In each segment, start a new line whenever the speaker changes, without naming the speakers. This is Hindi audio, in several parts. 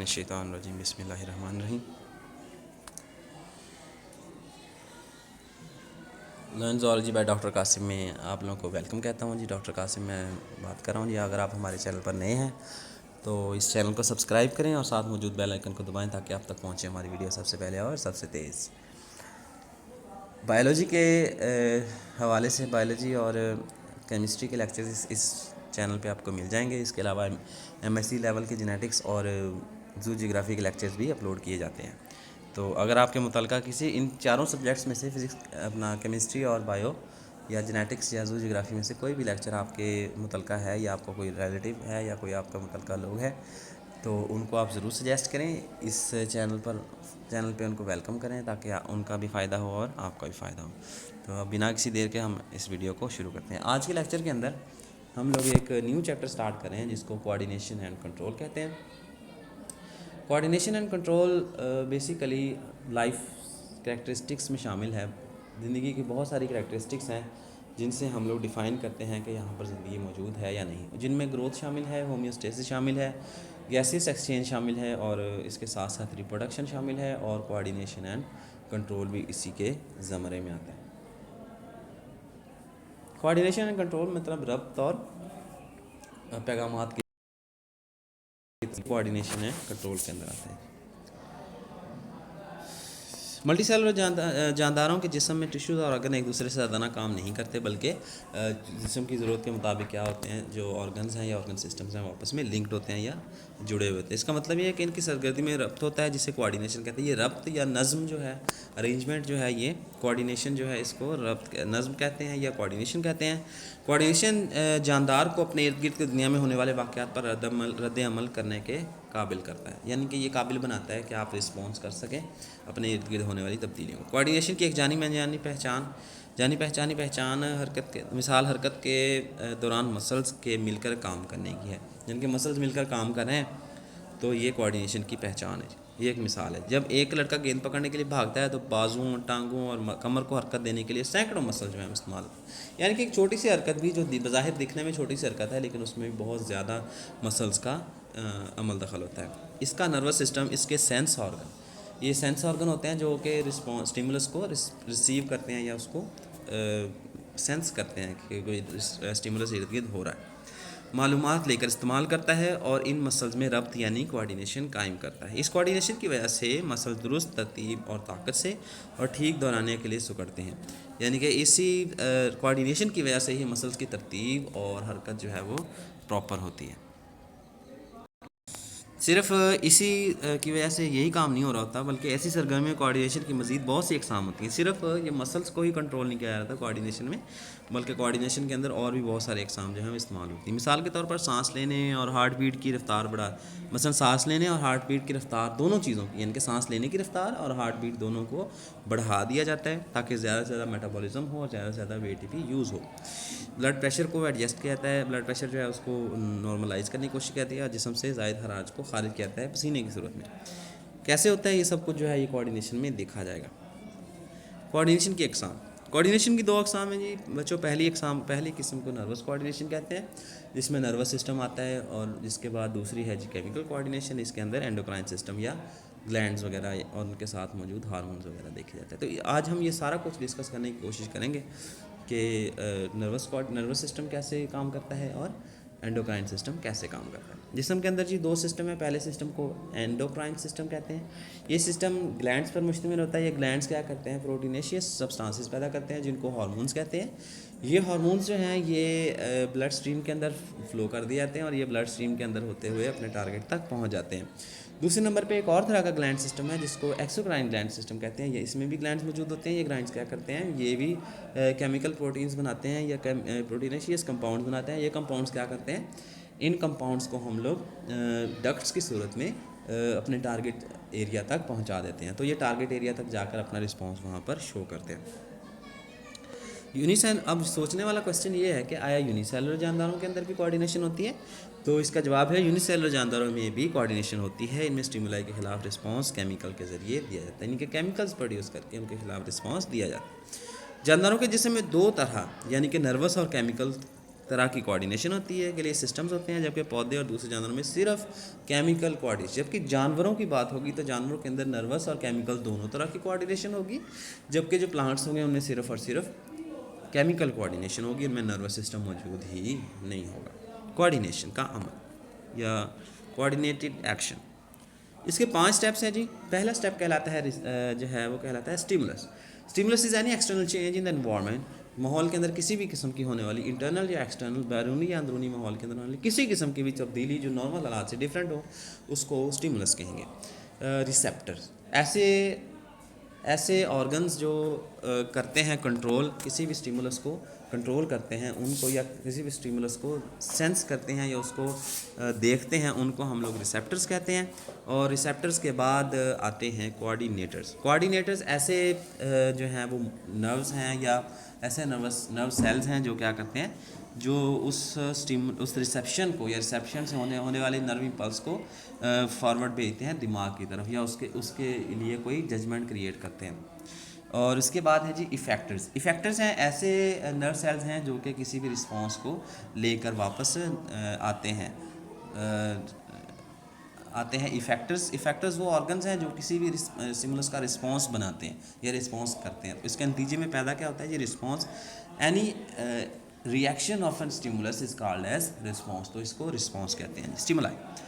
मिनश्शैतानिर्रजीम बिस्मिल्लाहिर्रहमानिर्रहीम। Learn zoology by doctor Qasim में आप लोगों को वेलकम कहता हूँ जी। डॉक्टर कासिम मैं बात कर रहा हूँ जी। अगर आप हमारे चैनल पर नए हैं तो इस चैनल को सब्सक्राइब करें और साथ मौजूद बेल आइकन को दबाएं ताकि आप तक पहुँचे हमारी वीडियो सबसे पहले और सबसे तेज़। बायोलॉजी के हवाले से बायोलॉजी और केमिस्ट्री के लेक्चर्स इस चैनल पे आपको मिल जाएंगे। इसके अलावा एमएससी लेवल के जेनेटिक्स और जू जियोग्राफी के लेक्चर्स भी अपलोड किए जाते हैं। तो अगर आपके मुतलका किसी इन चारों सब्जेक्ट्स में से फिज़िक्स अपना केमिस्ट्री और बायो या जेनेटिक्स या जू जियोग्राफी में से कोई भी लेक्चर आपके मुतलका है या आपका कोई रिलेटिव है या कोई आपका मुतलका लोग है तो उनको आप ज़रूर सजेस्ट करें इस चैनल पे उनको वेलकम करें ताकि उनका भी फ़ायदा हो और आपका भी फ़ायदा हो। तो अब बिना किसी देर के हम इस वीडियो को शुरू करते हैं। आज के लेक्चर के अंदर हम लोग एक न्यू चैप्टर स्टार्ट कर रहे हैं जिसको कोऑर्डिनेशन एंड कंट्रोल कहते हैं। Coordination and control basically life characteristics में शामिल है। ज़िंदगी की बहुत सारी कैरेक्टरिस्टिक्स हैं जिनसे हम लोग डिफ़ाइन करते हैं कि यहाँ पर ज़िंदगी मौजूद है या नहीं, जिनमें ग्रोथ शामिल है, होमियोस्टेसिस शामिल है, गैसेस एक्सचेंज शामिल है और इसके साथ साथ रिप्रोडक्शन शामिल है और कोऑर्डिनेशन एंड कंट्रोल भी इसी के ज़मरे में आता है। कोऑर्डिनेशन एंड कंट्रोल मतलब रब्त और पैगामात की कोऑर्डिनेशन एंड कंट्रोल के अंदर आते हैं। मल्टीसेलुलर जानदारों के जिस्म में टिश्यूज़ और ऑर्गन एक दूसरे से ज़्यादा ना काम नहीं करते बल्कि जिस्म की ज़रूरत के मुताबिक क्या होते हैं, जो ऑर्गन्स हैं या ऑर्गन सिस्टम्स हैं वो आपस में लिंक्ड होते हैं या जुड़े हुए होते हैं। इसका मतलब ये है कि इनकी सरगर्दी में रब्त होता है जिसे कोऑर्डिनेशन कहते हैं। ये रब्त या नज़्म जो है, अरेंजमेंट जो है, ये कोऑर्डिनेशन जो है इसको रब्त नज़्म कहते हैं या कोऑर्डिनेशन कहते हैं। कोऑर्डिनेशन जानदार को अपने इर्द गिर्द की दुनिया में होने वाले वाक़यात पर रद्द अमल करने के काबिल करता है, यानी कि ये काबिल बनाता है कि आप रिस्पॉन्स कर सकें अपने इर्द गिर्द होने वाली तब्दीलियों को। कोऑर्डिनेशन की एक जानी पहचान हरकत के मिसाल हरकत के दौरान मसल्स के मिलकर काम करने की है। जिनके मसल्स मिलकर काम कर रहे हैं तो ये कोऑर्डिनेशन की पहचान है। ये एक मिसाल है। जब एक लड़का गेंद पकड़ने के लिए भागता है तो बाजुओं, टांगों और कमर को हरकत देने के लिए सैकड़ों मसल जो है इस्तेमाल, यानी कि एक छोटी सी हरकत भी जो बज़ाहिर दिखने में छोटी सी हरकत है लेकिन उसमें भी बहुत ज़्यादा मसल्स का अमल दखल होता है। इसका नर्वस सिस्टम, इसके सेंस ऑर्गन, ये सेंस ऑर्गन होते हैं जो कि रिस्पॉन्स स्टिमुलस को रिसीव करते हैं या उसको सेंस करते हैं कि कोई स्टिमुलस इर्द गिर्द हो रहा है, मालूमात लेकर इस्तेमाल करता है और इन मसल्स में रब्त यानी कोऑर्डिनेशन कायम करता है। इस कोऑर्डिनेशन की वजह से मसल दुरुस्त, तरतीब और ताकत से और ठीक दोहराने के लिए सिकुड़ते हैं, यानी कि इसी कोऑर्डिनेशन की वजह से ही मसल्स की तरतीब और हरकत जो है वो प्रॉपर होती है। सिर्फ इसी की वजह से यही काम नहीं हो रहा होता बल्कि ऐसी सरगर्मियों कोऑर्डिनेशन की मज़ीद बहुत सी अक़साम होती हैं। सिर्फ ये मसल्स को ही कंट्रोल नहीं किया जा रहा था कोऑर्डिनेशन में, बल्कि कोऑर्डिनेशन के अंदर और भी बहुत सारे अक़साम जो हैं इस्तेमाल होती हैं। मिसाल के तौर पर सांस लेने और हार्ट बीट की रफ्तार मसलन सांस लेने और हार्ट बीट की रफ्तार, दोनों चीज़ों की, यानी कि सांस लेने की रफ्तार और हार्ट बीट दोनों को बढ़ा दिया जाता है ताकि ज़्यादा से ज़्यादा मेटाबॉलिज्म हो और ज़्यादा से ज़्यादा वेट भी यूज़ हो। ब्लड प्रेशर को एडजस्ट किया जाता है। ब्लड प्रेशर जो है उसको नॉर्मलाइज़ करने की कोशिश की जाती है और जिस्म से ज़ायद हराज को खारिज किया जाता है पसीने की सूरत में। कैसे होता है ये सब कुछ जो है ये कोऑर्डिनेशन में देखा जाएगा। कोऑर्डिनेशन की अक़साम, कोऑर्डिनेशन की दो अक़साम हैं जी बच्चों। पहली किस्म को नर्वस कोऑर्डिनेशन कहते हैं जिसमें नर्वस सिस्टम आता है, और जिसके बाद दूसरी है जी केमिकल कोऑर्डिनेशन। इसके अंदर एंडोक्राइन सिस्टम या ग्लैंड्स वगैरह और उनके साथ मौजूद हार्मोन्स वगैरह देखे जाते हैं। तो आज हम ये सारा कुछ डिस्कस करने की कोशिश करेंगे कि नर्वस सिस्टम कैसे काम करता है और एंडोक्राइन सिस्टम कैसे काम करता है। जिस्म के अंदर जी दो सिस्टम है। पहले सिस्टम को एंडोक्राइन सिस्टम कहते हैं। ये सिस्टम ग्लैंड्स पर मुश्तमिल होता है। ये ग्लैंड्स क्या करते हैं, प्रोटीनेशियस सब्सटेंसेस पैदा करते हैं जिनको हार्मोन्स कहते हैं। ये हार्मोन्स जो हैं ये ब्लड स्ट्रीम के अंदर फ्लो कर दिए जाते हैं और ये ब्लड स्ट्रीम के अंदर होते हुए अपने टारगेट तक पहुँच जाते हैं। दूसरे नंबर पे एक और तरह का ग्लैंड सिस्टम है जिसको एक्सोक्राइन ग्लैंड सिस्टम कहते हैं। ये इसमें भी ग्लैंड्स मौजूद होते हैं। ये ग्लैंड्स क्या करते हैं, ये भी केमिकल प्रोटीन्स बनाते हैं या प्रोटीनेशियस कंपाउंड्स बनाते हैं। ये कंपाउंड्स क्या करते हैं, इन कंपाउंड्स को हम लोग डक्ट्स की सूरत में अपने टारगेट एरिया तक पहुंचा देते हैं। तो ये टारगेट एरिया तक जाकर अपना रिस्पॉन्स वहाँ पर शो करते हैं। अब सोचने वाला क्वेश्चन ये है कि आया यूनिसेलुलर जानदारों के अंदर भी कोऑर्डिनेशन होती है? तो इसका जवाब है यूनिसेलुलर जानदारों में भी कोऑर्डिनेशन होती है। इनमें स्टिमुलाई के खिलाफ रिस्पांस केमिकल के ज़रिए दिया जाता है, यानी कि केमिकल्स प्रोड्यूस करके उनके खिलाफ रिस्पांस दिया जाता है। जानदारों के जिस्म में दो तरह यानी कि नर्वस और केमिकल तरह की कोऑर्डिनेशन होती है, के लिए सिस्टम्स होते हैं, जबकि पौधे और दूसरे जानवरों में सिर्फ केमिकल कोऑर्डिनेशन। जबकि जानवरों की बात होगी तो जानवरों के अंदर नर्वस और केमिकल दोनों तरह की कोऑर्डिनेशन होगी, जबकि जो प्लांट्स होंगे उनमें सिर्फ और सिर्फ केमिकल कोऑर्डिनेशन होगी, उनमें नर्वस सिस्टम मौजूद ही नहीं होगा। कोऑर्डिनेशन का अमल या कोऑर्डिनेटेड एक्शन, इसके 5 स्टेप्स हैं जी। पहला स्टेप कहलाता है जो है वो कहलाता है stimulus. Stimulus is any external change in the environment, माहौल के अंदर किसी भी किस्म की होने वाली इंटरनल या एक्सटर्नल, बैरूनी या अंदरूनी माहौल के अंदर होने वाली किसी किस्म की भी तब्दीली जो नॉर्मल हालात से डिफरेंट हो, उसको स्टिमुलस कहेंगे। रिसेप्टर्स, ऐसे ऑर्गन्स जो करते हैं कंट्रोल, किसी भी स्टिमुलस को कंट्रोल करते हैं उनको, या किसी भी स्टिमुलस को सेंस करते हैं या उसको देखते हैं, उनको हम लोग रिसेप्टर्स कहते हैं। और रिसेप्टर्स के बाद आते हैं कोऑर्डिनेटर्स। कोऑर्डिनेटर्स ऐसे जो हैं वो नर्व्स हैं या ऐसे नर्व सेल्स हैं जो क्या करते हैं, जो उस रिसेप्शन को या रिसेप्शन से होने वाले नर्व इम्पल्स को फॉरवर्ड भेजते हैं दिमाग की तरफ, या उसके लिए कोई जजमेंट क्रिएट करते हैं। और इसके बाद है जी इफ़ेक्टर्स। इफ़ेक्टर्स हैं ऐसे नर्व सेल्स हैं जो कि किसी भी रिस्पॉन्स को लेकर वापस आते हैं इफ़ेक्टर्स वो ऑर्गन्स हैं जो किसी भी स्टिमुलस का रिस्पॉन्स बनाते हैं या रिस्पॉन्स करते हैं। तो इसके नतीजे में पैदा क्या होता है, ये response, any reaction of an stimulus is called as response. तो इसको रिस्पॉन्स कहते हैं। स्टिमुलाई,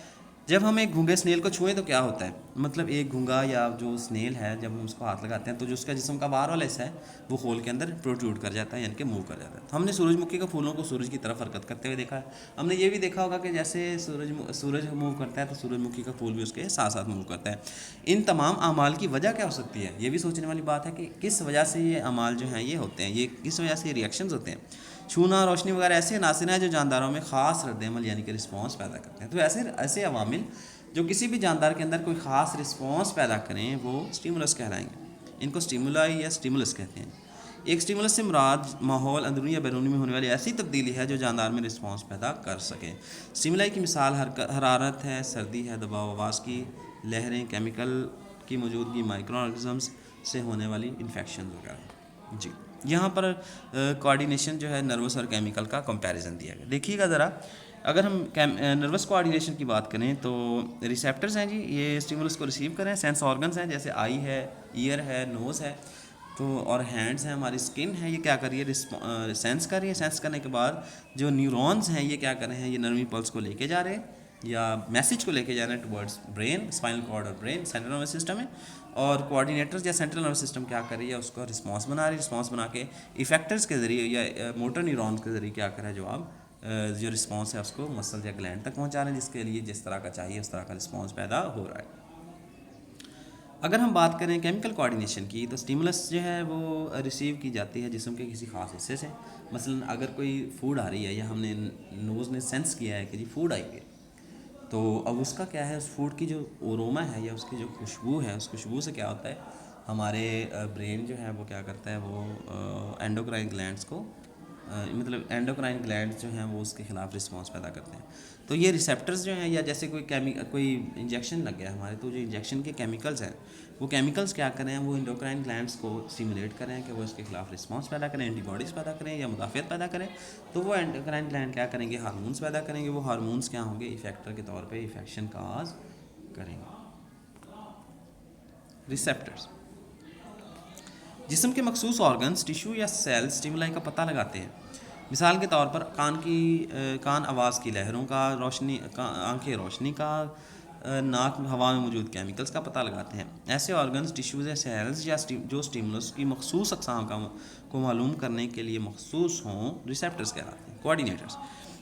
जब हम एक घूंगे स्नेल को छुएं तो क्या होता है, मतलब एक घूंगा या जो स्नेल है जब हम उसको हाथ लगाते हैं तो जो उसका जिस्म का बाहर वाला हिस्सा है वो होल के अंदर प्रोट्रूड कर जाता है, यानी कि मूव कर जाता है। तो हमने सूरजमुखी के फूलों को सूरज की तरफ हरकत करते हुए देखा है। हमने ये भी देखा होगा कि जैसे सूरज मूव करता है तो सूरजमुखी का फूल भी उसके साथ साथ मूव करता है। इन तमाम अमाल की वजह क्या हो सकती है, ये भी सोचने वाली बात है कि किस वजह से ये अमाल जो हैं ये होते हैं, ये किस वजह से ये रिएक्शंस होते हैं। छूना, रोशनी वगैरह ऐसे अनासिर हैं जो जानदारों में ख़ास रद्दअमल यानी कि रिस्पॉन्स पैदा करते हैं। तो ऐसे अवामिल जो किसी भी जानदार के अंदर कोई ख़ास रिस्पॉन्स पैदा करें वो स्टिमुलस कहलाएंगे। इनको स्टिमुलाई या स्टिमुलस कहते हैं। एक स्टिमुलस से मुराद माहौल अंदरूनी या बैरूनी में होने वाली ऐसी तब्दीली है जो जानदार में रिस्पॉन्स पैदा कर सके। स्टिमुलाई की मिसाल हरारत है, सर्दी है, दबाव आवाज़ की लहरें, केमिकल की मौजूदगी, माइक्रो ऑर्गेनिज़म्स से होने वाली इन्फेक्शन वगैरह। जी, यहाँ पर कोऑर्डिनेशन जो है नर्वस और केमिकल का कंपैरिजन दिया गया। देखिएगा ज़रा, अगर हम नर्वस कोऑर्डिनेशन की बात करें तो रिसेप्टर्स हैं जी, ये स्टिमुलस को रिसीव करें। सेंस ऑर्गन्स हैं, जैसे आई है, ईयर है, नोज़ है, तो और हैंड्स हैं, हमारी स्किन है, ये क्या कर रही है, सेंस कर रही है। सेंस करने के बाद जो न्यूरॉन्स हैं ये क्या कर रहे हैं, ये नर्व इम्पल्स को लेके जा रहे हैं या मैसेज को लेके जा रहे हैं टुवर्ड्स ब्रेन, स्पाइनल कॉर्ड और ब्रेन, सेंट्रल नर्वस सिस्टम है। और कोऑर्डिनेटर्स या सेंट्रल नर्वस सिस्टम क्या कर रही है, उसका रिस्पॉन्स बना रही है। रिस्पॉन्स बना के इफेक्टर्स के ज़रिए या मोटर न्यूरॉन्स के ज़रिए क्या कर रहा है, जवाब जो रिस्पॉन्स है उसको मसल या ग्लैंड तक पहुंचा रहे हैं, जिसके लिए जिस तरह का चाहिए उस तरह का रिस्पॉन्स पैदा हो रहा है। अगर हम बात करें केमिकल कोऑर्डिनेशन की, तो स्टिमुलस जो है वो रिसीव की जाती है जिस्म के किसी खास हिस्से से। मसलन अगर कोई फूड आ रही है या हमने नोज़ ने सेंस किया है कि जी फूड आई है, तो अब उसका क्या है, उस फूड की जो अरोमा है या उसकी जो खुशबू है, उस खुशबू से क्या होता है, हमारे ब्रेन जो है वो क्या करता है, वो एंडोक्राइन ग्लैंड्स को मतलब एंडोक्राइन ग्लैंड्स जो हैं वो उसके ख़िलाफ़ रिस्पॉन्स पैदा करते हैं। तो ये रिसेप्टर्स जो हैं, या जैसे कोई इंजेक्शन लग गया हमारे, तो जो इंजेक्शन के केमिकल्स हैं वो केमिकल्स क्या करें, वो एंडोक्राइन ग्लैंड्स को स्टिमुलेट करें कि वो इसके खिलाफ रिस्पॉन्स पैदा करें, एंटीबॉडीज़ पैदा करें या मुदाफ़ियत पैदा करें। तो वो एंडोक्राइन ग्लैंड क्या करेंगे, हार्मोन्स पैदा करेंगे। वो हार्मोन्स क्या होंगे, इफेक्टर के तौर पर इफेक्शन काज करेंगे। रिसेप्टर्स जिस्म के मखसूस ऑर्गन्स, टिश्यू या सेल्स स्टिमुलाई का पता लगाते हैं। मिसाल के तौर पर कान आवाज़ की लहरों का, आंखें रोशनी का, नाक हवा में मौजूद केमिकल्स का पता लगाते हैं। ऐसे ऑर्गन्स, टिश्यूज़ या सेल्स या जो स्टिमुलस की मखसूस अक़साम को मालूम करने के लिए मखसूस हों, रिसेप्टर्स कहलाते हैं। कोऑर्डिनेटर्स,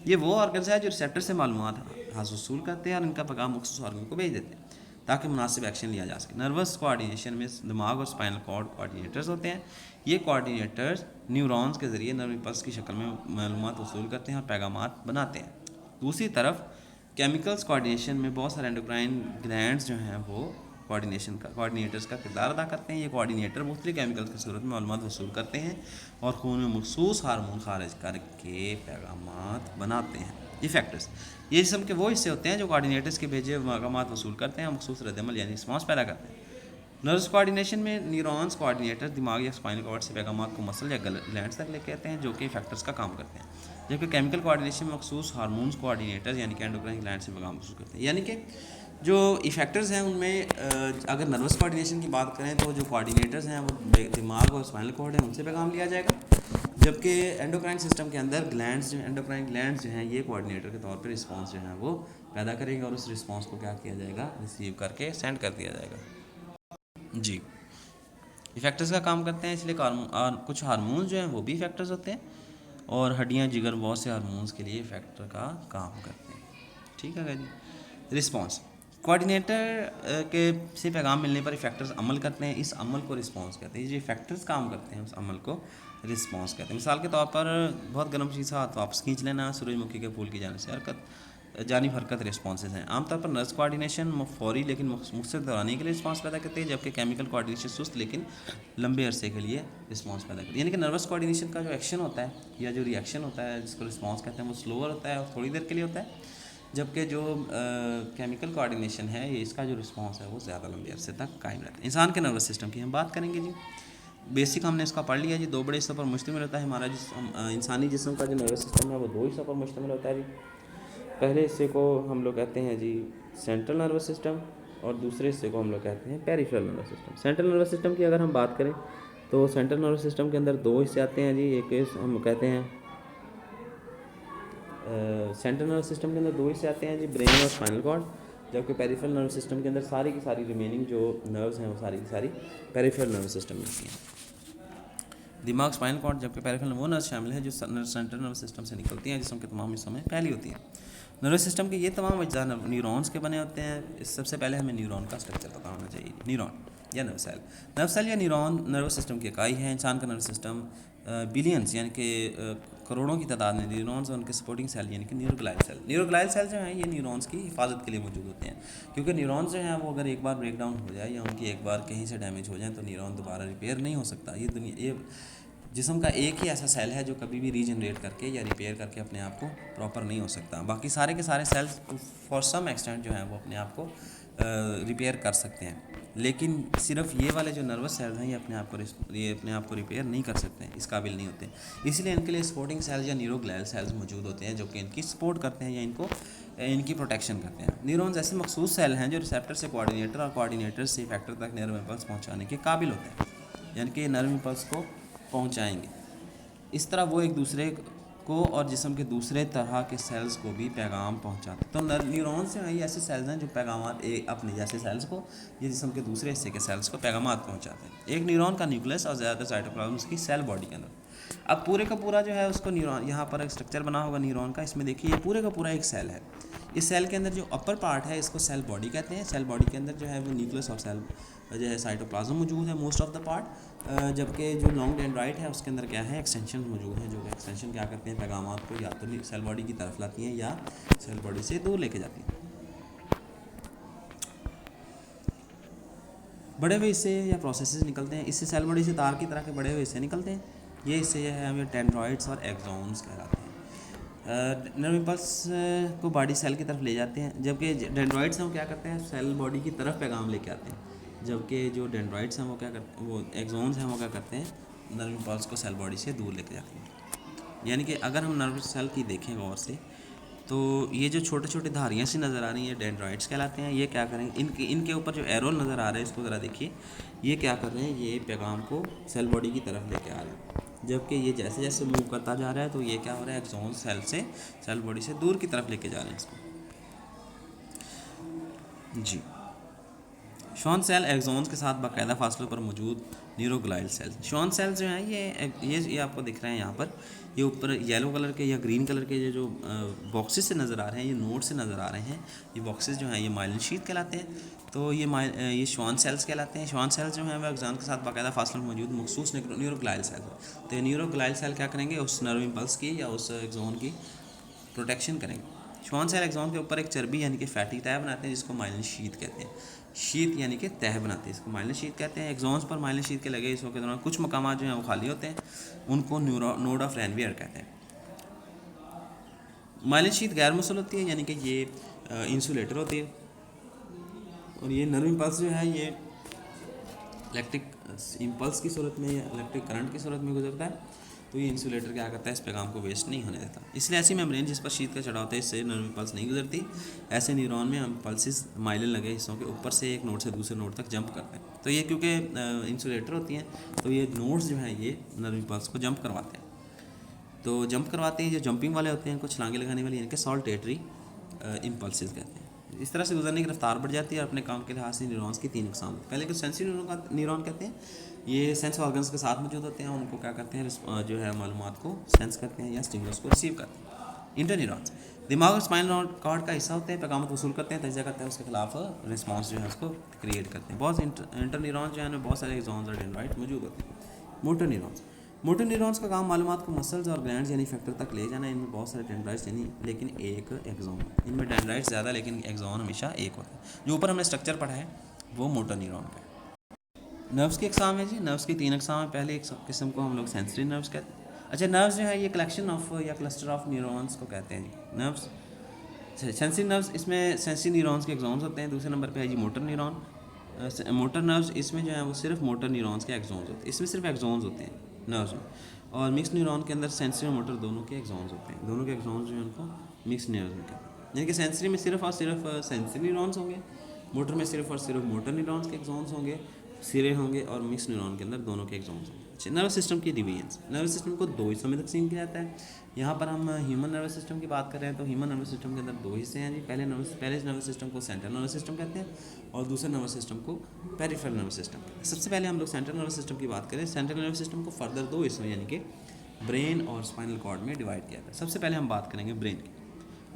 ये वो ऑर्गन्स है जो रिसेप्टर से मालूमात हासिल करते हैं और इनका पैगाम मखसूस ऑर्गन को भेज देते हैं ताकि मुनासिब एक्शन लिया जा सके। नर्वस कोऑर्डिनेशन में दिमाग और स्पाइनल कॉर्ड कोऑर्डिनेटर्स होते हैं। ये कोऑर्डिनेटर्स न्यूरॉन्स के ज़रिए नर्व इम्पल्स की शक्ल में मालूमात वसूल करते हैं और पैगामात बनाते हैं। दूसरी तरफ केमिकल्स कोऑर्डिनेशन में बहुत सारे एंडोक्राइन ग्लैंड्स जो हैं वो कोऑर्डिनेटर्स का किरदार अदा करते हैं। ये कोऑर्डिनेटर मुख्तलिफ केमिकल्स की सूरत में मालूमात वसूल करते हैं और खून में मखसूस हार्मोन खारिज करके पैगामात बनाते हैं। इफेक्टर्स, ये जिस्म के वो हिस्से होते हैं जो कोऑर्डिनेटर्स के भेजे पैगामात वसूल करते हैं और मखसूस रद्दअमल यानी रिस्पॉन्स पैदा करते हैं। नर्व्स कोऑर्डिनेशन में न्यूरॉन्स कोऑर्डिनेटर दिमाग या स्पाइनल कॉर्ड से पैगामात को मसल या ग्लैंड्स तक लेके आते हैं जो कि इफेक्टर्स का काम करते हैं। जबकि केमिकल कोऑर्डिनेशन में मखसूस हार्मोन्स कोऑर्डिनेटर्स यानी कि एंडोक्राइन ग्लैंड से पैगाम वसूल करते हैं। यानी कि जो इफेक्टर्स हैं उनमें अगर नर्वस कोऑर्डिनेशन की बात करें तो जो कोऑर्डिनेटर्स हैं वो दिमाग और स्पाइनल कॉर्ड है उनसे पैगाम लिया जाएगा, जबकि एंडोक्राइन सिस्टम के अंदर ग्लैंड्स जो एंडोक्राइन ग्लैंड्स जो हैं ये कोऑर्डिनेटर के तौर पर रिस्पॉन्स जो है वो पैदा करेंगे और उस रिस्पॉन्स को क्या किया जाएगा, रिसीव करके सेंड कर दिया जाएगा। जी, इफेक्टर्स का काम करते हैं, इसलिए कुछ हार्मोन्स जो हैं वो भी इफेक्टर्स होते हैं और हड्डियाँ जिगर बहुत से हार्मोन्स के लिए इफेक्टर का काम करते हैं। ठीक है जी। रिस्पॉन्स कोऑर्डिनेटर के से पैगाम मिलने पर इफेक्टर्स अमल करते हैं, इस अमल को रिस्पॉन्स कहते हैं। जो इफेक्टर्स काम करते हैं उस अमल को रिस्पॉन्स कहते हैं। मिसाल के तौर पर बहुत गर्म चीज़ हाथ वापस खींच लेना, सूरजमुखी के फूल की जानिब हरकत रिस्पॉन्सेज हैं। आमतौर पर नर्व्स कोऑर्डिनेशन फौरी लेकिन मुख्तर दौरानी के लिए रिस्पॉन्स पैदा करते हैं, जबकि केमिकल कोऑर्डिनेशन सुस्त लेकिन लंबे अरसे के लिए रिस्पॉन्स पैदा करती है। यानी कि नर्वस कोऑर्डिनेशन का जो एक्शन होता है या जो रिएक्शन होता है जिसको रिस्पॉन्स कहते हैं वो स्लोअर होता है और थोड़ी देर के लिए होता है, जबकि जो केमिकल कोऑर्डिनेशन है ये इसका जो रिस्पॉन्स है वो ज़्यादा लंबे अरसे तक कायम रहता है। इंसान के नर्वस सिस्टम की हम बात करेंगे जी। बेसिक हमने इसका पढ़ लिया जी। दो बड़े हिस्सों पर मुश्तमिल होता है हमारा इंसानी जिस्म का जो नर्वस सिस्टम है वो दो हिस्सों पर मुश्तमिल होता है जी। पहले हिस्से को हम लोग कहते हैं जी सेंट्रल नर्वस सिस्टम और दूसरे हिस्से को हम लोग कहते हैं peripheral nervous system. Central nervous system की अगर हम बात करें तो सेंट्रल नर्वस सिस्टम के अंदर दो हिस्से आते हैं जी। एक हम कहते हैं सेंट्रल नर्वस सिस्टम के अंदर दो हिस्से आते हैं जी, ब्रेन और स्पाइनल कॉर्ड, जबकि पेरिफेरल नर्वस सिस्टम के अंदर सारी की सारी रिमेनिंग जो नर्व्स हैं वो सारी की सारी पेरिफेरल नर्वस सिस्टम में होती हैं। दिमाग, स्पाइनल कॉर्ड, जबकि पेरिफेरल वो नर्व्स शामिल है जो सेंट्रल नर्वस सिस्टम से निकलती हैं, जिसम के तमाम हिस्सों में फैली होती हैं। नर्वस सिस्टम के ये तमाम अज्जा न्यूरॉन्स के बने होते हैं। सबसे पहले हमें न्यूरॉन का स्ट्रक्चर पता होना चाहिए। न्यूरॉन या नर्व सेल, नर्व सेल या न्यूरॉन नर्वस सिस्टम की इकाई है। इंसान का नर्वस सिस्टम बिलियंस यानी कि करोड़ों की तादाद में न्यूरॉन्स और उनके सपोर्टिंग सेल यानी कि न्यूरोग्लाइल सेल जो हैं ये न्यूरॉन्स की हिफाजत के लिए मौजूद होते हैं, क्योंकि न्यूरॉन्स जो हैं वो अगर एक बार ब्रेक डाउन हो जाए या उनकी एक बार कहीं से डैमेज हो जाए तो न्यूरॉन दोबारा रिपेयर नहीं हो सकता। ये जिस्म का एक ही ऐसा सेल है जो कभी भी रीजनरेट करके या रिपेयर करके अपने आप को प्रॉपर नहीं हो सकता। बाकी सारे के सारे सेल्स फॉर सम एक्सटेंट जो हैं वो अपने आप को रिपेयर कर सकते हैं, लेकिन सिर्फ ये वाले जो नर्वस सेल्स हैं ये अपने आप को रिपेयर नहीं कर सकते हैं, इस काबिल नहीं होते। इसलिए इनके लिए सपोर्टिंग सेल्स या न्यूरोग्लाइल सेल्स मौजूद होते हैं जो कि इनकी सपोर्ट करते हैं या इनकी प्रोटेक्शन करते हैं। न्यूरॉन्स ऐसे मखसूस सेल हैं जो रिसेप्टर से कोऑर्डिनेटर और कोऑर्डिनेटर से इफेक्टर तक नर्व इम्पल्स पहुँचाने के काबिल होते हैं, यानी कि नर्व इम्पल्स को पहुँचाएँगे। इस तरह वो एक दूसरे को और जिस्म के दूसरे तरह के सेल्स को भी पैगाम पहुंचाते हैं। तो न्यूरॉन्स जो हैं ये ऐसे सेल्स हैं जो पैगामात अपने जैसे सेल्स को ये जिस्म के दूसरे हिस्से के सेल्स को पैगामात पहुंचाते हैं। एक न्यूरॉन का न्यूक्लियस और ज़्यादातर साइटोप्लाज्म उसकी सेल बॉडी के अंदर। अब पूरे का पूरा जो है उसको न्यूरॉन, यहाँ पर एक स्ट्रक्चर बना होगा न्यूरॉन का, इसमें देखिए ये पूरे का पूरा एक सेल है। इस सेल के अंदर जो अपर पार्ट है इसको सेल बॉडी कहते हैं। सेल बॉडी के अंदर जो है वो न्यूक्लियस और सेल जो है साइटोप्लाज्म मौजूद है मोस्ट ऑफ द पार्ट, जबकि जो लॉन्ग डेंड्राइट है उसके अंदर क्या है एक्सटेंशन मौजूद है, जो एक्सटेंशन क्या करते हैं पैगामात को या तो सेल बॉडी की तरफ लाती हैं या सेल बॉडी से दूर लेके जाती हैं। बड़े हुए हिस्से या प्रोसेसेस निकलते हैं, इससे सेल बॉडी से तार की तरह के बड़े हुए हिस्से निकलते हैं। ये हिस्से जो है हमें डेंड्रॉइड्स और एक्सॉन्स कहलाते हैं। नर्व इम्पल्स को बॉडी सेल की तरफ ले जाते हैं, जबकि डेंड्रॉइड्स हैं वो क्या करते हैं सेल बॉडी की तरफ पैगाम लेके आते हैं, जबकि जो डेंड्रॉइड्स हैं वो क्या करते हैं, वो एक्सॉन्स हैं वो क्या करते हैं नर्व इम्पल्स को सेल बॉडी से दूर लेके जाते हैं। यानी कि अगर हम नर्व सेल की देखें गौर से तो ये जो छोटे छोटे धारियाँ सी नज़र आ रही हैं डेंड्रॉइड्स कहलाते हैं। ये क्या करेंगे, इनके ऊपर जो एरो नज़र आ रहा है इसको ज़रा देखिए, ये क्या कर रहे हैं, ये पैगाम को सेल बॉडी की तरफ लेके आ रहे हैं, जबकि ये जैसे जैसे मूव करता जा रहा है तो ये क्या हो रहा है एक्सॉन सेल से सेल बॉडी से दूर की तरफ लेके जा रहे हैं इसको। जी, श्वान सेल एक्सॉन्स के साथ बाकायदा फासलों पर मौजूद न्यूरोग्लाइल सेल्स। श्वान सेल्स जो हैं ये आपको दिख रहे हैं यहाँ पर, ये ऊपर येलो कलर के या ग्रीन कलर के जो बॉक्सेस से नज़र आ रहे हैं, ये नोड से नज़र आ रहे हैं। ये बॉक्सेस जो हैं ये माइलिन शीट कहलाते हैं। तो ये श्वान सेल्स कहलाते हैं। श्वान सेल्स जो हैं वह एक्सॉन के साथ बाकायदा फासलों में मौजूद मखसूस न्यूरोग्लाइल सेल्स। तो ये न्यूरोग्लाइल सेल क्या करेंगे, उस नर्व इम्पल्स की या उस एक्सॉन की प्रोटेक्शन करेंगे। श्वान सेल एक्सॉन के ऊपर एक चर्बी यानी कि फैटी तह बनाते हैं जिसको माइलिन शीट कहते हैं। शीट यानी कि तह बनाते हैं, इसको माइलिन शीट कहते हैं। एक्सॉन्स पर माइलिन शीट के लगे हिस्सों के दौरान कुछ मकामात जो हैं वो खाली होते हैं, उनको नोड ऑफ रेनवियर कहते हैं। माइलिन शीट गैर मुसल होती है यानी कि ये इंसुलेटर होती है, और ये नर्व इम्पल्स जो है ये इलेक्ट्रिक इम्पल्स की सूरत में या इलेक्ट्रिक करंट की सूरत में गुजरता है। तो ये इंसुलेटर क्या करता है, इस पैगाम को वेस्ट नहीं होने देता। इसलिए ऐसी मेम्ब्रेन जिस पर शीत का चढ़ाव होता है इससे नर्व पल्स नहीं गुजरती। ऐसे न्यूरॉन में हम पल्सेस माइलिन लगे हिस्सों के ऊपर से एक नोड से दूसरे नोड तक जंप करते हैं। तो ये क्योंकि इंसुलेटर होती हैं तो ये नोड्स जो हैं ये नर्व पल्स को जंप करवाते हैं। तो जंप करवाते हैं, जो जंपिंग वाले होते हैं कुछ छलांगे लगाने वाले, इनके सॉल्टेटरी इम्पल्सेस कहते हैं। इस तरह से गुजरने की रफ्तार बढ़ जाती है और अपने काम के लिहाज से न्यूरॉन्स की 3 अक़साम। पहले कुछ सेंसरी न्यूरॉन कहते हैं, ये सेंस ऑर्गन्स के साथ मौजूद होते हैं, उनको क्या करते हैं जो है मालूमात को सेंस करते हैं या स्टिमुलस को रिसीव करते हैं। इंटर न्यूरॉन्स दिमाग और स्पाइनल कॉर्ड का हिस्सा होते हैं, पैगाम वसूल करते हैं, तजिया करते हैं, उसके खिलाफ रिस्पॉन्स जो है उसको क्रिएट करते हैं। बहुत इंटर न्यूरॉन्स जो है बहुत सारे एक्सॉन्स और डेंड्राइट्स मौजूद होते हैं। मोटर न्यूरॉन्स का काम मालूमात को मसल्स और ग्लैंड्स यानी इफेक्टर तक ले जाना है। इनमें बहुत सारे डेंड्राइट्स यानी लेकिन एक एक्सॉन, इनमें डेंड्राइट्स ज़्यादा लेकिन एक्सॉन हमेशा एक होता है। जो ऊपर हमने स्ट्रक्चर पढ़ा है वो मोटर न्यूरॉन का है। नर्व्स की अक़साम है जी, नर्व्स की 3 अक़साम है। पहले एक किस्म को हम लोग सेंसरी नर्व्स कहते हैं। अच्छा, नर्व्स जो है ये कलेक्शन ऑफ या क्लस्टर ऑफ न्यूरॉन्स को कहते हैं जी नर्व्स। सेंसरी नर्व्स, इसमें सेंसरी न्यूरॉन्स के एक्सॉन्स होते हैं। दूसरे नंबर पे है जी मोटर न्यूरॉन। मोटर नर्व्स इसमें जो है वो सिर्फ मोटर न्यूरॉन्स के एक्सॉन्स होते हैं, इसमें सिर्फ एक्सॉन्स होते हैं नर्व्स में। और मिक्स न्यूरॉन के अंदर सेंसरी और मोटर दोनों के एक्सॉन्स होते हैं। दोनों के एक्सॉन्स जो है उनको मिक्स न्यूरॉन्स में कहते हैं। यानी कि सेंसरी में सिर्फ और सिर्फ सेंसरी न्यूरॉन्स होंगे, मोटर में सिर्फ और सिर्फ मोटर न्यूरॉन्स के एक्सॉन्स होंगे, सिरे होंगे, और मिक्स न्यूरॉन के अंदर दोनों के एक्सॉन्स होंगे। अच्छा, नर्वस सिस्टम की डिवीजन्स। नर्वस सिस्टम को 2 हिस्सों में तकसीम किया जाता है। यहाँ पर हम ह्यूमन नर्वस सिस्टम की बात कर रहे हैं तो ह्यूमन नर्वस सिस्टम के अंदर 2 हिस्से हैं जी। पहले नर्वस सिस्टम को सेंट्रल नर्वस सिस्टम कहते हैं और दूसरे नर्वस सिस्टम को पेरिफेरल नर्वस सिस्टम कहते हैं। सबसे पहले हम लोग सेंट्रल नर्वस सिस्टम की बात करें। सेंट्रल नर्वस सिस्टम को फर्दर 2 हिस्सों यानी कि ब्रेन और स्पाइनल कॉर्ड में डिवाइड किया जाता है। सबसे पहले हम बात करेंगे ब्रेन की।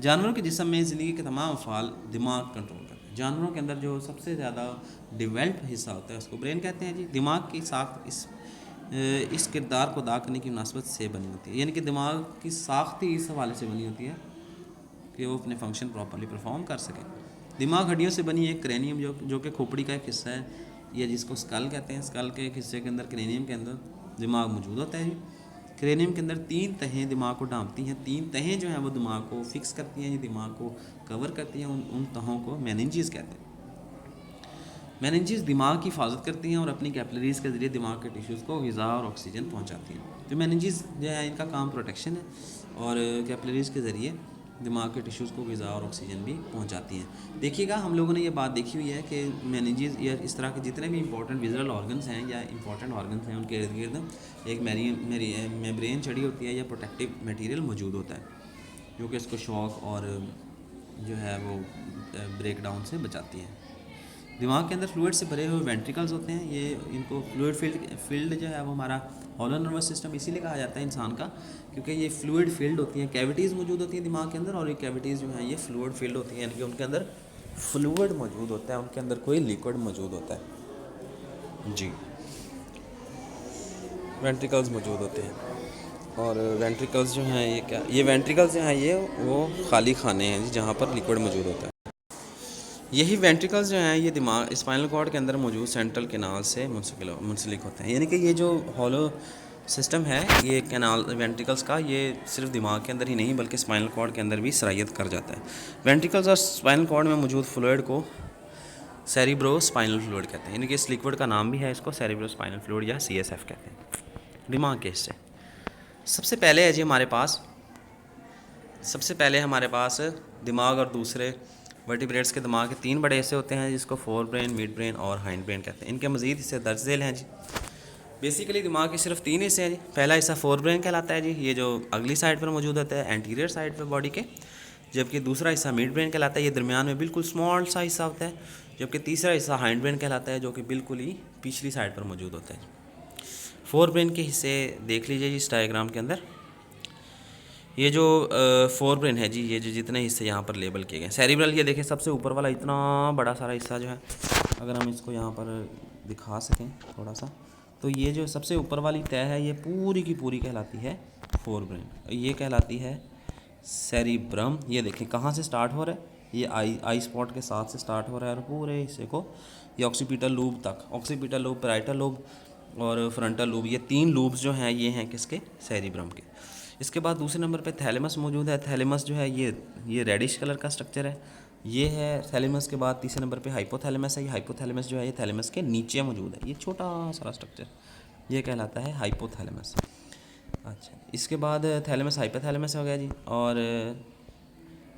जानवरों के जिस्म में ज़िंदगी के तमाम अफ़ाल दिमाग कंट्रोल करते हैं। जानवरों के अंदर जो सबसे ज़्यादा डेवलप हिस्सा होता है उसको ब्रेन कहते हैं जी। दिमाग की साख्त इस किरदार को अदा करने की मुनासबत से बनी होती है, यानी कि दिमाग की साख्त ही इस हवाले से बनी होती है कि वो अपने फंक्शन प्रॉपर्ली परफॉर्म कर सके। दिमाग हड्डियों से बनी एक क्रेनियम जो कि खोपड़ी का एक हिस्सा है, या जिसको स्कल कहते हैं। स्कल के एक हिस्से के अंदर क्रेनियम के अंदर दिमाग मौजूद होता है। क्रेनियम के अंदर 3 तहें दिमाग को ढांपती हैं। 3 तहें जो हैं वो दिमाग को फिक्स करती हैं, ये दिमाग को कवर करती हैं। उन तहों को मेनिंजेस कहते हैं। मेनिंजेस दिमाग की हिफाजत करती हैं और अपनी कैपिलरीज़ के ज़रिए दिमाग के टिश्यूज़ को ग़िज़ा और ऑक्सीजन पहुंचाती हैं। तो मेनिंजेस जो है इनका काम प्रोटेक्शन है और कैपिलरीज़ के ज़रिए दिमाग के टिश्यूज़ को ग़िज़ा और ऑक्सीजन भी पहुंचाती हैं। देखिएगा, हम लोगों ने ये बात देखी हुई है कि मेनिंजेस या इस तरह के जितने भी इंपॉर्टेंट विजुअल ऑर्गन्स हैं या इंपॉर्टेंट ऑर्गन्स हैं उनके इर्द गिर्द एक मेम्ब्रेन चढ़ी होती है या प्रोटेक्टिव मटेरियल मौजूद होता है जो कि इसको शॉक और जो है वो ब्रेकडाउन से बचाती है। दिमाग के अंदर फ्लूइड से भरे हुए वेंट्रिकल्स होते हैं। ये इनको फ्लूइड फील्ड जो है वो हमारा हॉलो नर्वस सिस्टम इसीलिए कहा जाता है इंसान का, क्योंकि ये फ्लूइड फील्ड होती हैं, कैविटीज़ मौजूद होती हैं दिमाग के अंदर, और ये कैविटीज़ जो हैं ये फ्लूइड फील्ड होती हैं, यानी कि उनके अंदर फ्लूइड मौजूद होता है, उनके अंदर कोई लिक्विड मौजूद होता है जी। वेंट्रिकल्स मौजूद होते हैं और वेंट्रिकल्स जो हैं ये वेंट्रिकल्स जो हैं ये वो खाली खाने हैं जी जहाँ पर लिक्विड मौजूद होता है। यही वेंट्रिकल्स जो हैं ये दिमाग स्पाइनल कॉर्ड के अंदर मौजूद सेंट्रल कैनाल से मुंसलिक होते हैं, यानी कि ये जो हॉलो सिस्टम है ये कैनाल वेंट्रिकल्स का ये सिर्फ दिमाग के अंदर ही नहीं बल्कि स्पाइनल कॉर्ड के अंदर भी सरायत कर जाता है। वेंट्रिकल्स और स्पाइनल कॉर्ड में मौजूद फ्लूइड को सेरिब्रो स्पाइनल फ्लूइड कहते हैं, यानी कि इस लिक्विड का नाम भी है, इसको सेरिब्रो स्पाइनल फ्लूइड या CSF कहते हैं। दिमाग के हिस्से सबसे पहले है जी हमारे पास दिमाग और दूसरे वर्टिब्रेट्स के दिमाग के 3 बड़े हिस्से होते हैं जिसको फोर ब्रेन, मिड ब्रेन और हाइंड ब्रेन कहते हैं। इनके मज़ीद हिस्से दर्ज झेल हैं जी। बेसिकली दिमाग के सिर्फ 3 हिस्से हैं जी। पहला हिस्सा फोर ब्रेन कहलाता है जी, ये जो अगली साइड पर मौजूद होता है एंटीरियर साइड पर बॉडी के, जबकि दूसरा हिस्सा मिड ब्रेन कहलाता है, ये दरमियान में बिल्कुल स्मॉल सा हिस्सा होता है, जबकि तीसरा हिस्सा हाइंड ब्रेन कहलाता है जो कि बिल्कुल ही पिछली साइड पर मौजूद होता है। फोर ब्रेन के हिस्से देख लीजिए जी इस डायग्राम के अंदर। ये जो फोर ब्रेन है जी, ये जो जितने हिस्से यहाँ पर लेबल किए गए। सेरिब्रल ये देखें सबसे ऊपर वाला इतना बड़ा सारा हिस्सा जो है, अगर हम इसको यहाँ पर दिखा सकें थोड़ा सा, तो ये जो सबसे ऊपर वाली तय है ये पूरी की पूरी कहलाती है फोर ब्रेन, ये कहलाती है सेरिब्रम। ये देखें कहाँ से स्टार्ट हो रहा है, ये आई स्पॉट के साथ से स्टार्ट हो रहा है और पूरे हिस्से को ये ऑक्सीपिटल लूब तक, ऑक्सीपिटल लूब, पैराइटल लूब और फ्रंटल लूब, ये 3 लूब्स जो हैं ये हैं किसके, सेरिब्रम के। इसके बाद दूसरे नंबर पे थैलेमस मौजूद है। थैलेमस जो है ये रेडिश कलर का स्ट्रक्चर है, ये है थैलेमस। के बाद तीसरे नंबर पे हाइपोथैलेमस है। ये हाइपोथैलेमस जो है ये थैलेमस के नीचे मौजूद है, ये छोटा सारा स्ट्रक्चर ये कहलाता है हाइपोथैलेमस। अच्छा, इसके बाद थैलेमस हाइपोथैलेमस हो गया जी। और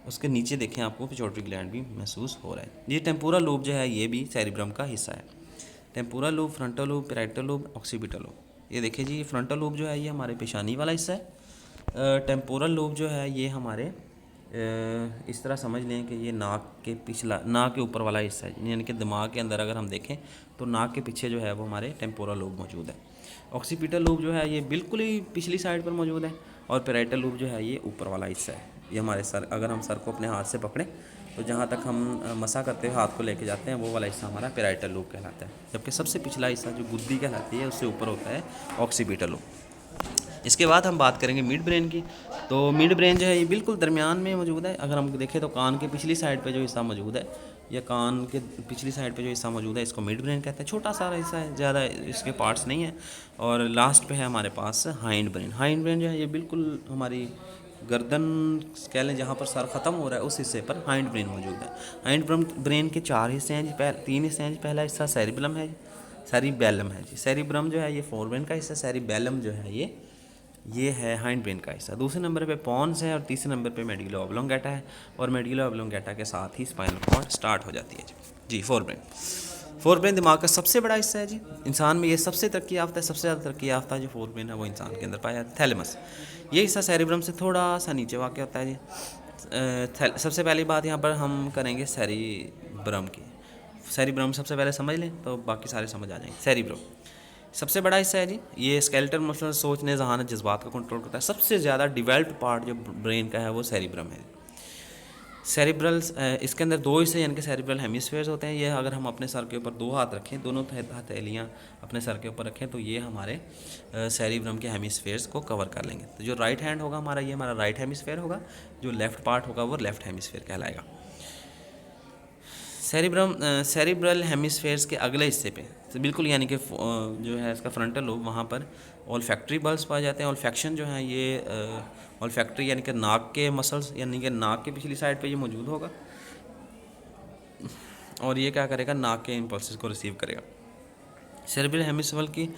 उसके नीचे देखें आपको पिट्यूटरी ग्लैंड भी महसूस हो रहा है। ये टेम्पोरल लोब जो है ये भी सेरिब्रम का हिस्सा है। Temporal lobe, frontal lobe, parietal lobe, occipital lobe. ये देखिए जी, ये फ्रंटल लोब जो है ये हमारे पेशानी वाला हिस्सा है। टेम्पोरल लोब जो है ये हमारे इस तरह समझ लें कि ये नाक के पिछला, नाक के ऊपर वाला हिस्सा है, यानी कि दिमाग के अंदर अगर हम देखें तो नाक के पीछे जो है वो हमारे टेम्पोरल लोब मौजूद है। ऑक्सीपिटल लोब जो है ये बिल्कुल ही पिछली साइड पर मौजूद है। और पैराइटल लोब जो है ये ऊपर वाला हिस्सा है। ये हमारे सर, अगर हम सर को अपने हाथ से पकड़ें तो जहाँ तक हम मसा करते हुए हाथ को लेके जाते हैं वो वाला हिस्सा हमारा पैराइटल लोब कहलाता है। जबकि सबसे पिछला हिस्सा जो गुद्दी कहलाती है उससे ऊपर होता है ऑक्सीपिटल लोब। इसके बाद हम बात करेंगे मिड ब्रेन की। तो मिड ब्रेन जो है ये बिल्कुल दरमियान में मौजूद है। अगर हम देखें तो कान के पिछली साइड पे जो हिस्सा मौजूद है, या कान के पिछली साइड पे जो हिस्सा मौजूद है इसको मिड ब्रेन कहते हैं। छोटा सारा हिस्सा है, ज़्यादा इसके पार्ट्स नहीं है। और लास्ट पे है हमारे पास हाइंड ब्रेन। हाइंड ब्रेन जो है ये बिल्कुल हमारी गर्दन कह लें, जहाँ पर सर ख़त्म हो रहा है उस हिस्से पर हाइंड ब्रेन मौजूद है। हाइंड ब्रेन के 4 हिस्से हैं जी, 3 हिस्से हैं जी। पहला हिस्सा सेरिबेलम है, सेरिबेलम है जी। सेरिब्रम जो है ये फोरब्रेन का हिस्सा, सेरिबेलम जो है ये है हाइंड ब्रेन का हिस्सा। दूसरे नंबर पे पॉन्स है और तीसरे नंबर पे मेडुला ऑब्लोंगेटा है। और मेडुला ऑब्लोंगेटा के साथ ही स्पाइनल कॉर्ड स्टार्ट हो जाती है जी। फोरब्रेन दिमाग का सबसे बड़ा हिस्सा है जी। इंसान में ये सबसे तरक्की याफ्ता है, सबसे ज़्यादा तरक्की याफ्ता जो फोरब्रेन है वो इंसान के अंदर पाया जाता है। थैलेमस, ये हिस्सा सेरिब्रम से थोड़ा सा नीचे वाक़ होता है जी। सबसे पहली बात यहाँ पर हम करेंगे सेरिब्रम की। सेरिब्रम सबसे पहले समझ लें तो बाकी सारे समझ आ जाएंगे। सेरिब्रम सबसे बड़ा हिस्सा है जी। ये स्केलेटल मसल, सोचने, ज़हानत, जज्बात का कंट्रोल करता है। सबसे ज़्यादा डिवेल्प्ड पार्ट जो ब्रेन का है वो सेरिब्रम है। सेरिब्रल्स, इसके अंदर 2 हिस्से यानी कि सेरिब्रल हेमिस्फेयर्स होते हैं। ये अगर हम अपने सर के ऊपर 2 हाथ रखें, दोनों हथेलियाँ अपने सर के ऊपर रखें तो ये हमारे सेरिब्रम के हेमिस्फेयर्स को कवर कर लेंगे। तो जो राइट हैंड होगा हमारा, ये हमारा राइट हेमिस्फेयर होगा। जो लेफ़्ट पार्ट होगा वो लेफ़्ट हेमिस्फेयर कहलाएगा। सेरिब्रल हेमिस्फेयर्स के अगले हिस्से पे तो बिल्कुल यानी कि जो है इसका फ्रंटल लोब, वहाँ पर ऑल्फैक्टरी बल्ब्स पाए जाते हैं। ऑल्फैक्शन जो है ये ऑल्फैक्टरी यानी कि नाक के मसल्स, यानी कि नाक के पिछली साइड पे ये मौजूद होगा। और ये क्या करेगा, नाक के इम्पल्सेस को रिसीव करेगा। सेरिब्रल हेमिस्फेयर की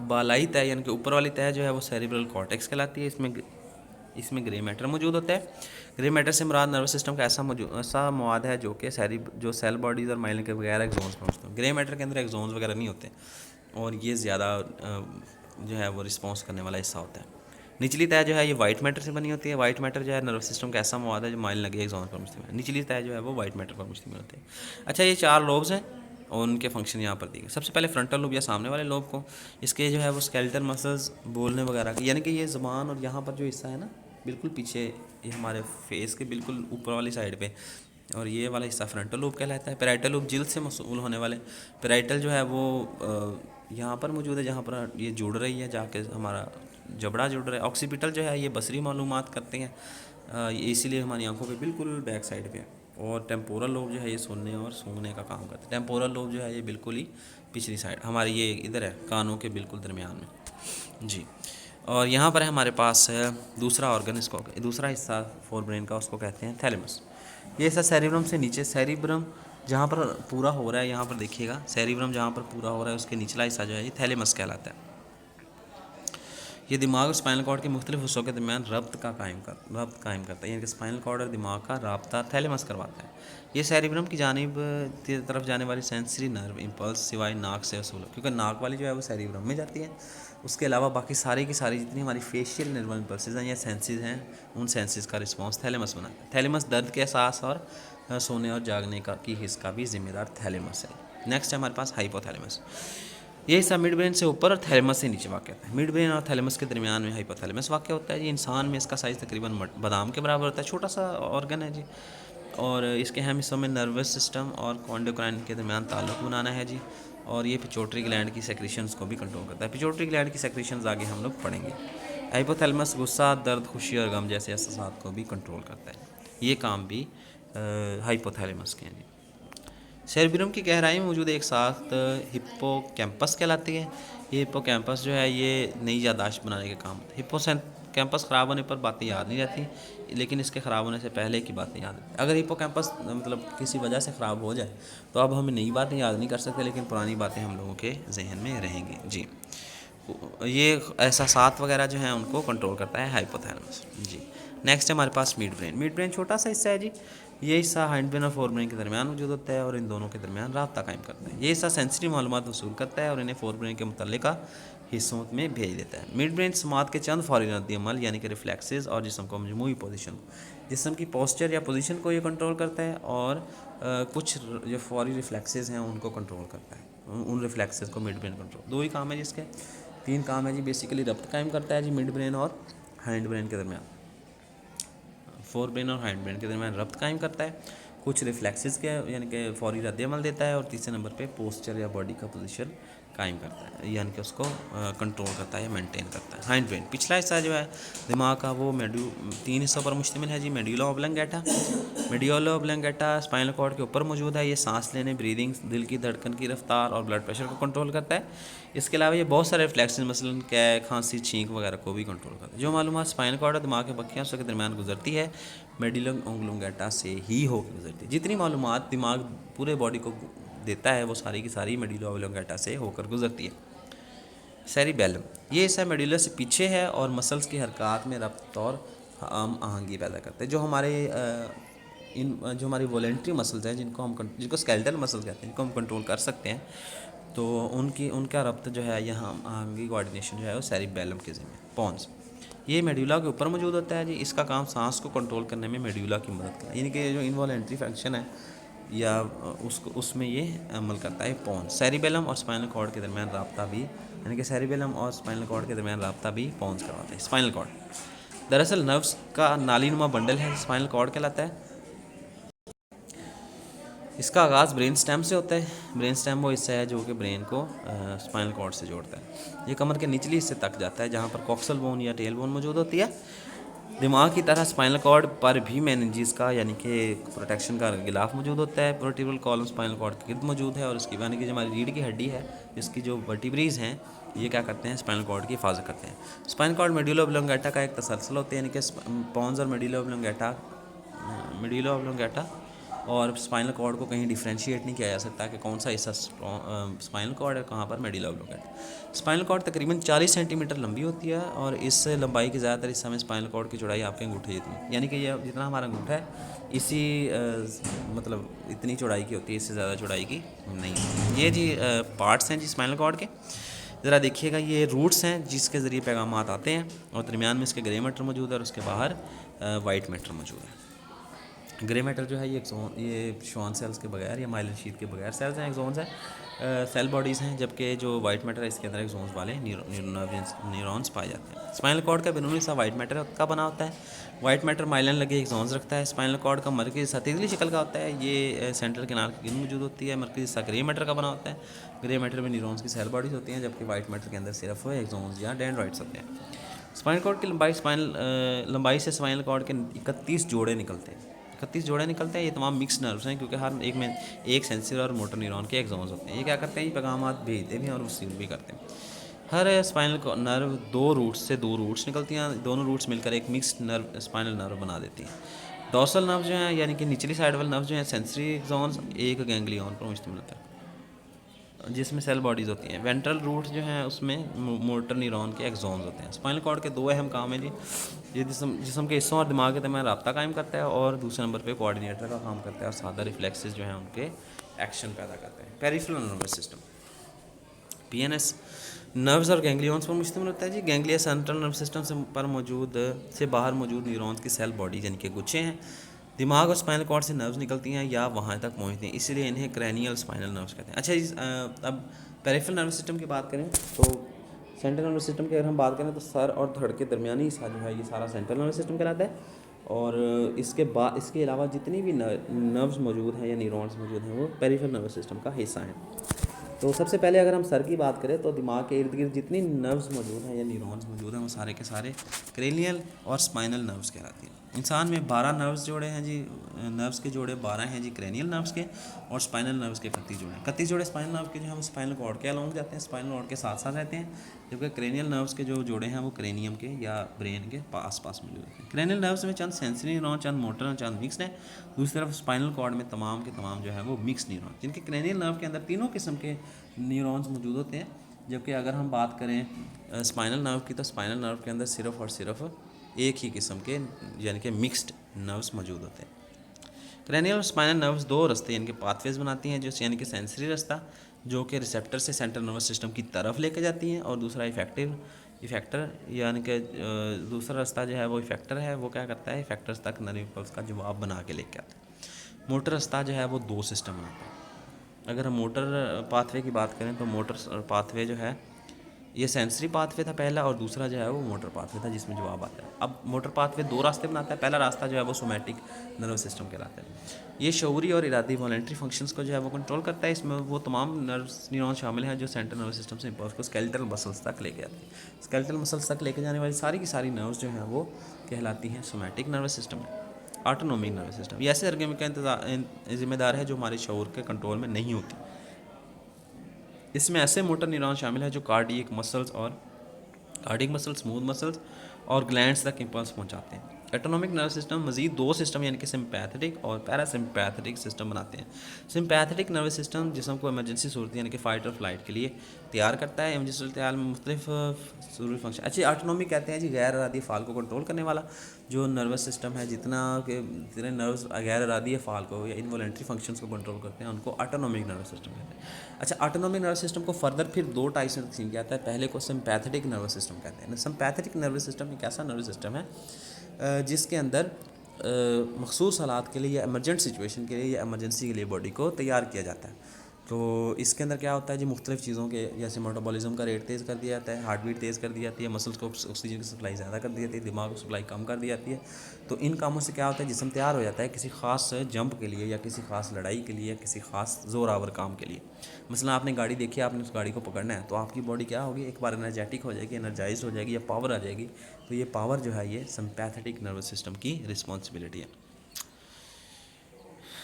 बालाई तय यानी कि ऊपर वाली तय जो है वो सेरिब्रल कॉर्टेक्स कहलाती है। इसमें ग्रे मैटर मौजूद होता है। ग्रे मैटर से मुराद नर्वस सिस्टम का ऐसा मवाद है जो कि जो सेल बॉडीज़ और माइलिन के बगैर एक्सोन्स में होते हैं। ग्रे मैटर के अंदर एक्सोन्स वगैरह नहीं होते और ये ज़्यादा जो है वो रिस्पॉन्स करने वाला हिस्सा होता है। निचली तय जो है ये वाइट मैटर से बनी होती है। वाइट मैटर जो है नर्वस सिस्टम का ऐसा मवाद है जो माइलिन लगे एक्सोन्स पर मुश्तमिल है। निचली तय जो है वो वाइट मैटर पर मुश्तमिल होती है। अच्छा, ये 4 लोब्स हैं और उनके फंक्शन यहाँ पर दिए गए। सबसे पहले फ्रंटल लोब या सामने वाले लोब को, इसके जो है वो स्केलेटल मसल्स, बोलने वगैरह के, यानी कि ये ज़ुबान और यहाँ पर जो हिस्सा है ना बिल्कुल पीछे, ये हमारे फेस के बिल्कुल ऊपर वाली साइड पे, और ये वाला हिस्सा फ्रंटल लोब कहलाता है। पैराइटल लोब जिल्द से मसूल होने वाले, पैराइटल जो है वो यहाँ पर मौजूद है जहाँ पर ये जुड़ रही है, जाके हमारा जबड़ा जुड़ रहा है। ऑक्सीपिटल जो है ये बसरी मालूमात करते हैं, इसीलिए हमारी आंखों पे बिल्कुल बैक साइड पे है। और टेम्पोरल लोब जो है ये सुनने और सूंघने का काम करता है। टेम्पोरल लोब जो है ये बिल्कुल ही पिछली साइड हमारी, ये इधर है कानों के बिल्कुल दरमियान में जी। और यहाँ पर है हमारे पास दूसरा ऑर्गन, इसको दूसरा हिस्सा फोरब्रेन का, उसको कहते हैं थैलेमस। ये हिस्सा सेरिब्रम से नीचे, सेरिब्रम जहाँ पर पूरा हो रहा है, यहाँ पर देखिएगा सेरिब्रम जहाँ पर पूरा हो रहा है उसके निचला हिस्सा जो है ये थैलेमस कहलाता है। ये दिमाग और स्पाइनल कॉर्ड के मुख्तलिफ हिस्सों के दरमियान रब्त कायम करता है, यानी कि स्पाइनल कॉर्ड और दिमाग का रब्ता थैलेमस करवाता है। ये सेरिब्रम की जानिब तरफ जाने वाली सेंसरी नर्व इम्पल्स सिवाय नाक से वसूल, क्योंकि नाक वाली जो है वो सेरिब्रम में जाती है। उसके अलावा बाकी सारी की सारी जितनी हमारी फेशियल नर्वल इम्पल्सेस हैं या सेंसेस हैं, उन सेंसेस का रिस्पॉन्स थैलेमस बनाता है। थैलेमस दर्द के एहसास और सोने और जागने का की हिस्स का भी जिम्मेदार थैलेमस है। नेक्स्ट है हमारे पास हाइपोथैलेमस। ये हिस्सा मिड ब्रेन से ऊपर और थैलेमस से नीचे वाक़ होता है। मिड ब्रेन और थैलेमस के दरमियान में हाइपोथैलेमस वाक़ होता है। ये इंसान में इसका साइज़ तकरीबन बादाम के बराबर होता है, छोटा सा ऑर्गन है जी। और इसके अहम हिस्सों में नर्वस सिस्टम और कॉन्डोक्राइन के दरमियान ताल्लुक़ बनाना है जी। और ये पिट्यूटरी ग्लैंड की सेक्रेशंस को भी कंट्रोल करता है। पिट्यूटरी ग्लैंड की सेक्रेशंस आगे हम लोग पढ़ेंगे। हाइपोथैलेमस गुस्सा, दर्द, खुशी और गम जैसे एहसासात को भी कंट्रोल करता है। ये काम भी हाइपोथैलेमस के हैं जी। सेरिब्रम की गहराई में मौजूद एक साथ हिप्पोकैम्पस कहलाती है। ये हिप्पोकैम्पस जो है ये नई यादाश्त बनाने के काम होता है। हिप्पोकैम्पस ख़राब होने पर बातें याद नहीं रहती, लेकिन इसके ख़राब होने से पहले की बातें याद रहती। अगर हिप्पोकैम्पस मतलब किसी वजह से ख़राब हो जाए तो अब हम नई बातें याद नहीं कर सकते, लेकिन पुरानी बातें हम लोगों के जहन में रहेंगी जी। ये एहसासात वगैरह जो हैं उनको कंट्रोल करता है हाइपोथैलेमस जी। नेक्स्ट है हमारे पास मिड ब्रेन। मिड ब्रेन छोटा सा हिस्सा है जी। ये हिस्सा हाइंड ब्रेन और फोर ब्रेन के दरमियान मौजूद होता है और इन दोनों के दरमियान राब्ता कायम करता है। ये हिस्सा सेंसिटिव मालूमात वसूल करता है और इन्हें फोर ब्रेन के मुतल्लिका हिस्सों में भेज देता है। मिड ब्रेन समात के चंद फौरी रद्द अमल यानी कि रिफ्लेक्सेस और जिस्म को मजमूई पोजीशन, जिस्म की पोस्चर या पोजीशन को ये कंट्रोल करता है और कुछ जो फौरी रिफ्लेक्सेस हैं उनको कंट्रोल करता है। उन रिफ्लेक्सेस को मिड ब्रेन कंट्रोल, दो ही काम है जिसके, तीन काम है जी। बेसिकली रब्त कायम करता है जी मिड ब्रेन और हाइंड ब्रेन के दरमियान, फोर ब्रेन और हाइंड ब्रेन के दरमियान रब्त कायम करता है, कुछ रिफ्लेक्सेस के यानी कि फौरी रद्द अमल देता है और तीसरे नंबर पे पोस्चर या बॉडी का पोजीशन कायम करता है यानी कि उसको कंट्रोल करता है, मेंटेन करता है। हाइंड ब्रेन पिछला हिस्सा जो है दिमाग का वो तीन हिस्सों पर मुश्तमिल है जी। Medulla oblongata, medulla oblongata spinal cord के ऊपर मौजूद है। ये सांस लेने, ब्रीदिंग, दिल की धड़कन की रफ्तार और ब्लड प्रेशर को कंट्रोल करता है। इसके अलावा ये बहुत सारे रिफ्लेक्सेस मसलन कै, खांसी, छींक वगैरह को भी कंट्रोल करता है। जो मालूमात स्पाइनल कॉर्ड और दिमाग के बखियासों के दरमियान गुजरती है मेडुला ऑब्लंगेटा से ही होकर गुजरती है। जितनी मालूमात दिमाग पूरे बॉडी को देता है वो सारी की सारी मेडुला ऑब्लंगेटा से होकर गुजरती है। सेरिबेलम ये हिस्सा मेडुला से पीछे है और मसल्स की हरकत में रब्त और हम आहंगी पैदा करते हैं। जो हमारी वॉलेंट्री मसल्स हैं जिनको स्केलेटल मसल्स कहते हैं, जिनको हम कंट्रोल कर सकते हैं, तो उनका रब्त जो है यहाँ आहंगी कोऑर्डिनेशन जो है वो सेरिबेलम के ज़िम्मे। पॉन्स ये मेडुला के ऊपर मौजूद होता है जी। इसका काम सांस को कंट्रोल करने में मेडुला की मदद करना, यानी कि जो इनवॉलेंट्री फंक्शन है या उसमें ये अमल करता है पॉन्स। सेरिबेलम और स्पाइनल कॉर्ड के दरमियान राब्ता भी, यानी कि सेरिबेलम और स्पाइनल कॉर्ड के दरमियान राब्ता भी पॉन्स करवाता है। स्पाइनल कॉर्ड दरअसल नर्व्स का नालीनुमा बंडल है, स्पाइनल कॉर्ड कहलाता है। इसका आगाज़ ब्रेन स्टेम से होता है। ब्रेन स्टेम वो हिस्सा है जो कि ब्रेन को स्पाइनल कॉर्ड से जोड़ता है। ये कमर के निचले हिस्से तक जाता है जहाँ पर कॉक्सल बोन या टेल बोन मौजूद होती है। दिमाग की तरह स्पाइनल कॉर्ड पर भी मेनिंजेस का यानी कि प्रोटेक्शन का गिलाफ मौजूद होता है। वर्टिब्रल कॉलम स्पाइनल कॉर्ड के गिर्द मौजूद है और उसकी यानी कि जो हमारी रीढ़ की हड्डी है, इसकी जो वर्टिब्रीज हैं, ये क्या करते हैं, स्पाइनल कॉर्ड की हिफाजत करते हैं। स्पाइनल कॉर्ड मेडुला ऑब्लंगेटा का एक तसलसल होते हैं, यानी कि पॉन्स और मेडुला ऑब्लंगेटा और स्पाइनल कॉर्ड को कहीं डिफ्रेंशिएट नहीं किया जा सकता कि कौन सा हिस्सा स्पाइनल कॉर्ड है, कहाँ पर मेडुला ऑब्लंगेटा। स्पाइनल कॉर्ड तकरीबन 40 सेंटीमीटर लंबी होती है और इस लंबाई के ज़्यादातर हिस्सा में स्पाइनल कॉर्ड की चौड़ाई आपके अंगूठे जितनी, यानी कि ये जितना हमारा अंगूठा है इसी मतलब इतनी चौड़ाई की होती है, इससे ज़्यादा चौड़ाई की नहीं। ये जी पार्ट्स हैं जी स्पाइनल कॉर्ड के। ज़रा देखिएगा, ये रूट्स हैं जिसके ज़रिए पैगाम आते हैं और दरमियान में इसके ग्रे मैटर मौजूद है और उसके बाहर वाइट मैटर मौजूद है। ग्रे मैटर जो है ये श्वान सेल्स के बगैर या माइलिन शीट के बगैर सेल्स हैं, एक्सोन्स हैं, सेल बॉडीज़ हैं, जबकि जो वाइट मैटर है इसके अंदर एक्सोन्स वाले न्यूरॉन्स पाए जाते हैं। स्पाइनल कॉर्ड का बैरूनी हिस्सा वाइट मैटर का बना होता है। वाइट मैटर माइलिन लगे एक्सोन्स रखता है। स्पाइनल कॉर्ड का मरकज़ी हिस्सा तितली शक्ल का होता है, ये सेंट्रल किनार की गिन मौजूद होती है। मरकज़ी हिस्सा ग्रे मैटर का बना होता है। ग्रे मैटर में न्यूरॉन्स की सेल बॉडीज़ होती हैं, जबकि वाइट मैटर के अंदर सिर्फ एक्सोन्स या डेंड्राइट्स होते हैं। स्पाइनल कॉर्ड की लंबाई से स्पाइनल कॉर्ड के 31 जोड़े निकलते हैं। 31 जोड़े निकलते हैं। ये तमाम मिक्स नर्व्स हैं क्योंकि हर एक में एक सेंसर और मोटर न्यूरॉन के एक्सोन्स होते हैं। ये क्या करते हैं, ये पैगामात भेजते भी हैं और रिसीव भी करते हैं। हर स्पाइनल नर्व दो रूट्स निकलती हैं। दोनों रूट्स मिलकर एक मिक्स्ड नर्व स्पाइनल नर्व बना देती हैं। डॉर्सल नर्व जो हैं यानी कि निचली साइड वाले नर्व जो हैं सेंसरी एक्सोन्स एक गैंग्लियन पर मुश्तमिल होता है जिसमें सेल बॉडीज़ होती हैं। वेंट्रल रूट जो हैं उसमें मोटर न्यूरॉन के एक्सोन्स होते हैं। स्पाइनल कॉर्ड के दो अहम काम हैं जी। ये जिस्म के हिस्सों और दिमाग के दरमियान राब्ता कायम करता है और दूसरे नंबर पे कोऑर्डिनेटर का काम करता है और सादा रिफ्लेक्सेस जो हैं उनके एक्शन पैदा करते हैं। Peripheral nervous system PNS nerves और गैंग्लियंस पर मुश्तमिल होता है जी। गैंग्लिया सेंट्रल नर्व सिस्टम से बाहर मौजूद न्यूरॉन्स की सेल बॉडी यानी कि गुच्छे हैं। दिमाग और स्पाइनल कॉर्ड से नर्व्स निकलती हैं या वहाँ तक पहुँचती हैं, इसलिए इन्हें क्रैनियल स्पाइनल नर्व्स कहते हैं। अच्छा अब पेरिफेरल नर्वस सिस्टम की बात करें तो सेंट्रल नर्वस सिस्टम की अगर हम बात करें तो सर और धड़ के दरमियानी हिस्सा जो है ये सारा सेंट्रल नर्वस सिस्टम कहलाता है। और इसके अलावा जितनी भी नर्व्स मौजूद हैं या न्यूरॉन्स मौजूद हैं वो पेरिफेरल नर्वस सिस्टम का हिस्सा हैं। तो सबसे पहले अगर हम सर की बात करें तो दिमाग के इर्द गिर्द जितनी नर्व्स मौजूद हैं या न्यूरॉन्स मौजूद हैं वो सारे के सारे क्रेनियल और स्पाइनल नर्व्स कहलाती हैं। इंसान में 12 नर्व्स जोड़े हैं जी। नर्व्स के जोड़े 12 हैं जी क्रेनियल नर्व्स के, और स्पाइनल नर्व्स के 31 जोड़े हैं। 31 जोड़े स्पाइनल नर्व के जो हम स्पाइनल कॉर्ड के अलोंग जाते हैं, स्पाइनल कॉर्ड के साथ साथ रहते हैं, जबकि क्रेनियल नर्व्स के जो जोड़े हैं वो क्रेनियम के या ब्रेन के आस पास मौजूद होते हैं। क्रेनियल नर्व्स में चंद सेंसरी न्यूरॉन, चंद मोटर, चंद मिक्स्ड हैं। दूसरी तरफ स्पाइनल कॉर्ड में तमाम के तमाम जो है वो मिक्स न्यूरॉन, जिनके क्रेनियल नर्व के अंदर तीनों किस्म के न्यूरॉन्स मौजूद होते हैं, जबकि अगर हम बात करें स्पाइनल नर्व की, तो स्पाइनल नर्व के अंदर सिर्फ और सिर्फ एक ही किस्म के यानी कि मिक्स्ड नर्व्स मौजूद होते हैं। क्रैनियल और स्पाइनल नर्व्स दो रास्ते यानी कि पाथवेज बनाती हैं, जो यानी कि सेंसरी रास्ता जो कि रिसेप्टर से सेंट्रल नर्वस सिस्टम की तरफ लेके जाती हैं, और दूसरा इफेक्टर यानी कि दूसरा रास्ता जो है वो इफेक्टर है, वो क्या करता है इफेक्टर्स तक नर्व इम्पल्स का जवाब बना के लेके आता है। मोटर रास्ता जो है वो दो सिस्टम बनाता है। अगर हम मोटर पाथवे की बात करें तो मोटर पाथवे जो है ये सेंसरी पाथवे था पहला, और दूसरा जो है वो मोटर पाथवे था जिसमें जवाब आता है। अब मोटर पाथवे दो रास्ते बनाता है। पहला रास्ता जो है वो सोमैटिक नर्वस सिस्टम कहलाता है। ये शऊरी और इरादी वॉलेंट्री फंक्शंस को जो है वो कंट्रोल करता है। इसमें वो तमाम न्यूरॉन शामिल हैं जो सेंट्रल नर्वस सिस्टम से इम्पल्स को स्केलेटल मसल्स तक लेके आती है। स्केलेटल मसल्स तक लेके जाने वाली सारी की सारी नर्व्स जो हैं वो कहलाती हैं somatic nervous system, autonomic nervous system. ये ऐसे सरगर्मी का जिम्मेदार है जो हमारे शऊर के कंट्रोल में नहीं होती। इसमें ऐसे मोटर न्यूरॉन शामिल हैं जो कार्डियक मसल्स, स्मूथ मसल्स और ग्लैंड्स तक इम्पल्स पहुंचाते हैं। एटोनॉमिक नर्वस सिस्टम मजीद दो सिस्टम यानी कि सिंपैथेटिक और पैरासिम्पैथेटिक सिस्टम बनाते हैं। सिंपैथेटिक नर्वस सिस्टम जिस्म को इमरजेंसी सूरत यानी कि फ़ाइट और फ्लाइट के लिए तैयार करता है। इमरजेंसी सूरत हाल में मुख्तलिफ ज़रूरी फंक्शन। अच्छी ऑटोनॉमिक कहते हैं जी गैर इरादी फ़ाल को कंट्रोल करने वाला जो नर्वस सिस्टम है, जितने नर्व्स गैर इरादी फ़ाल को या इनवॉलेंट्री फंक्शंस को कंट्रोल करते हैं उनको ऑटोनॉमिक नर्वस सिस्टम कहते हैं। अच्छा, ऑटोनॉमिक नर्वस सिस्टम को फर्दर फिर दो टाइप्स में तकसीम किया जाता है। पहले को सिंपैथेटिक नर्वस सिस्टम कहते हैं। सिंपैथेटिक नर्वस सिस्टम एक ऐसा नर्वस सिस्टम है जिसके अंदर मखसूस हालात के लिए या एमरजेंट सिचुएशन के लिए या एमरजेंसी के लिए बॉडी को तैयार किया जाता है। तो इसके अंदर क्या होता है जी, मुख्तलिफ़ चीज़ों के जैसे मेटाबॉलिज्म का रेट तेज़ कर दिया जाता है, हार्ट बीट तेज़ कर दी जाती है, मसल्स को ऑक्सीजन की सप्लाई ज़्यादा कर दी जाती है, दिमाग को सप्लाई कम कर दी जाती है। तो इन कामों से क्या होता है, जिस्म तैयार हो जाता है किसी ख़ास जंप के लिए या किसी ख़ास लड़ाई के लिए या किसी ख़ास ज़ोरावर काम के लिए। मसलन आपने गाड़ी देखी, आपने उस गाड़ी को पकड़ना है, तो आपकी बॉडी क्या होगी, एक बार एनर्जेटिक हो जाएगी, एनर्जाइज हो जाएगी या पावर आ जाएगी। तो ये पावर जो है ये सिंपैथेटिक नर्वस सिस्टम की रिस्पॉन्सिबिलिटी है।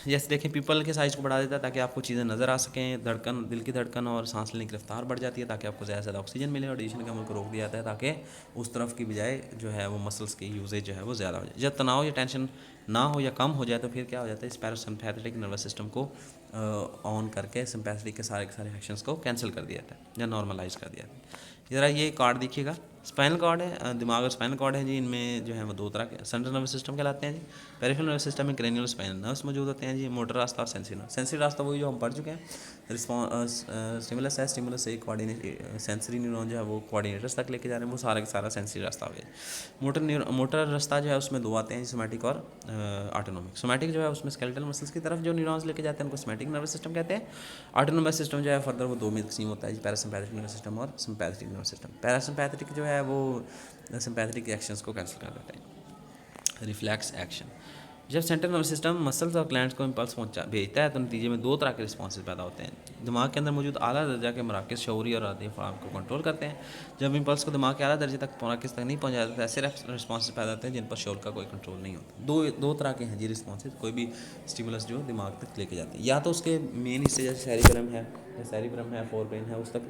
जैसे देखें पीपल के साइज़ को बढ़ा देता है ताकि आपको चीज़ें नज़र आ सकें, धड़कन, दिल की धड़कन और सांस लेने की रफ्तार बढ़ जाती है ताकि आपको ज़्यादा से ज़्यादा ऑक्सीजन मिले, और डिसीजन के अमल को रोक दिया जाता है ताकि उस तरफ की बजाय जो है वो मसल्स की यूजेज जो है वो ज़्यादा हो जाए। जब तनाव या टेंशन ना हो या कम हो जाए तो फिर क्या हो जाता है, इस पैरासिम्पैथेटिक नर्वस सिस्टम को ऑन करके सिम्पैथेटिक के सारे एक्शंस को कैंसिल कर दिया जाता है या नॉर्मलाइज कर दिया जाता है। ज़रा ये कार्ड देखिएगा, स्पाइनल कॉर्ड है, दिमाग और स्पाइनल कॉर्ड है जी। इनमें जो है वो दो तरह के सेंट्रल नर्वस सिस्टम कहलाते हैं जी। पेरिफेरल नर्वस सिस्टम में क्रेनियल स्पाइनल नर्व्स मौजूद होते हैं जी। मोटर रास्ता और सेंसरी नर्व। सेंसरी रास्ता वही जो हम पढ़ चुके हैं, स्टिमुलस है, स्टिमुलस से कोऑर्डिनेट सेंसरी न्यूरॉन जो है वो कोऑर्डिनेटर्स तक लेके जा रहे हैं, वो सारा का सारा सेंसरी रास्ता हो गया। मोटर रास्ता जो है उसमें दो आते हैं, सोमैटिक और ऑटोनॉमिक। सोमैटिक जो है उसमें स्केलेटल मसल्स की तरफ जो न्यूरॉन्स लेके जाते हैं उनको सोमैटिक नर्वस सिस्टम कहते हैं। ऑटोनॉमस सिस्टम जो है फर्दर वो दो में तकसीम होता है जी, पैरासिम्पैथेटिक नर्वस सिस्टम और सिम्पैथेटिक नर्वस सिस्टम। पैरासिम्पैथेटिक जो है वो सिम्पैथेटिक एक्शंस को कैंसिल कर देता है। रिफ्लेक्स एक्शन, जब सेंट्रल नर्वस सिस्टम मसल्स और ग्लैंड्स को इम्पल्स भेजता है तो नतीजे में दो तरह के रिस्पॉन्सेज पैदा होते हैं। दिमाग के अंदर मौजूद आला दर्जा के मराकज़ शऊरी और इरादी फ़ार्म को कंट्रोल करते हैं। जब इम्पल्स को दिमाग के आला दर्जे तक मराकज़ तक नहीं पहुँचाया जाता तो ऐसे रिस्पॉन्सेज पैदा होते हैं जिन पर शऊर का कोई कंट्रोल नहीं होता। दो तरह के हैं जी रिस्पॉन्सेज, कोई भी स्टिमुलस जो दिमाग तक लेके जाते हैं, या तो उसके मेन हिस्से जैसे सेरिब्रम है, फोर ब्रेन है, उस तक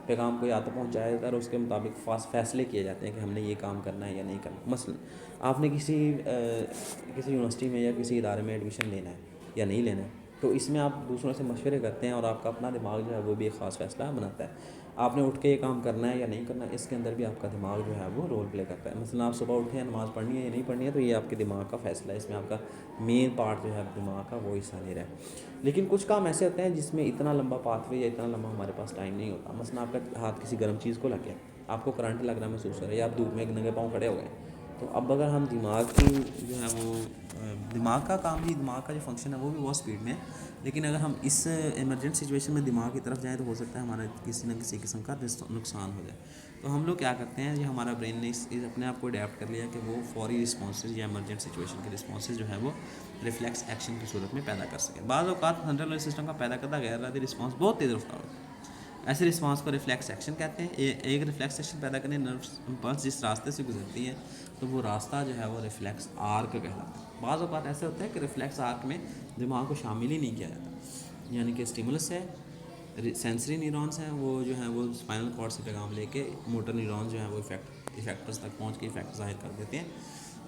पैगाम को या तो पहुँचाया जाता है और उसके मुताबिक फैसले किए जाते हैं कि हमने ये काम करना है या नहीं करना। मसलन आपने किसी यूनिवर्सिटी में या किसी इदारे में एडमिशन लेना है या नहीं लेना है, तो इसमें आप दूसरों से मशवरे करते हैं और आपका अपना दिमाग जो है वो भी एक ख़ास फैसला बनाता है। आपने उठ के ये काम करना है या नहीं करना है, इसके अंदर भी आपका दिमाग जो है वो रोल प्ले करता है। मसलन आप सुबह उठे हैं, नमाज़ पढ़नी है या नहीं पढ़नी है, तो ये आपके दिमाग का फैसला है। इसमें आपका मेन पार्ट जो है दिमाग का वो हिस्सा नहीं रहा है। लेकिन कुछ काम ऐसे होते हैं जिसमें इतना लंबा पाथवे या इतना लंबा हमारे पास टाइम नहीं होता। मसलन आपका हाथ किसी गर्म चीज़ को लग गया, आपको करंट लग रहा महसूस हो रहा है, या आप धूप में एक नंगे पाँव खड़े हो गए, तो अब अगर हम दिमाग की जो है वो दिमाग का काम ही, दिमाग का जो फंक्शन है वो भी बहुत स्पीड में है, लेकिन अगर हम इस इमरजेंट सिचुएशन में दिमाग की तरफ जाएँ तो हो सकता है हमारा किसी न किसी किस्म का नुकसान हो जाए। तो हम लोग क्या करते हैं, ये हमारा ब्रेन ने इस अपने आप को अडेप्ट कर लिया कि वो फौरी रिस्पॉन्सेज या इमरजेंट सिचुएशन के रिस्पॉन्सेज जो है वो रिफ्लेक्स एक्शन की सूरत में पैदा कर सकें। बाज़ औक़ात सेंट्रल नर्वस सिस्टम का पैदा करता गैर इरादी रिस्पॉन्स बहुत तेज़ रफ्तार होता है। ऐसे रिस्पॉन्स को रिफ्लेक्स एक्शन कहते हैं। एक रिफ्लेक्स एक्शन पैदा करने नर्व्स इम्पल्स जिस रास्ते से गुजरती है तो वो रास्ता जो है वो रिफ्लेक्स आर्क कहलाता है। बाज़ औक़ात ऐसे होता है कि रिफ्लेक्स आर्क में दिमाग को शामिल ही नहीं किया जाता, यानी कि स्टिमुलस है, सेंसरी न्यूरॉन्स हैं, वो जो हैं वो स्पाइनल कॉर्ड से पैगाम लेके मोटर न्यूरॉन्स जो हैं वो इफेक्टर्स तक पहुँच के इफेक्ट ज़ाहिर कर देते हैं,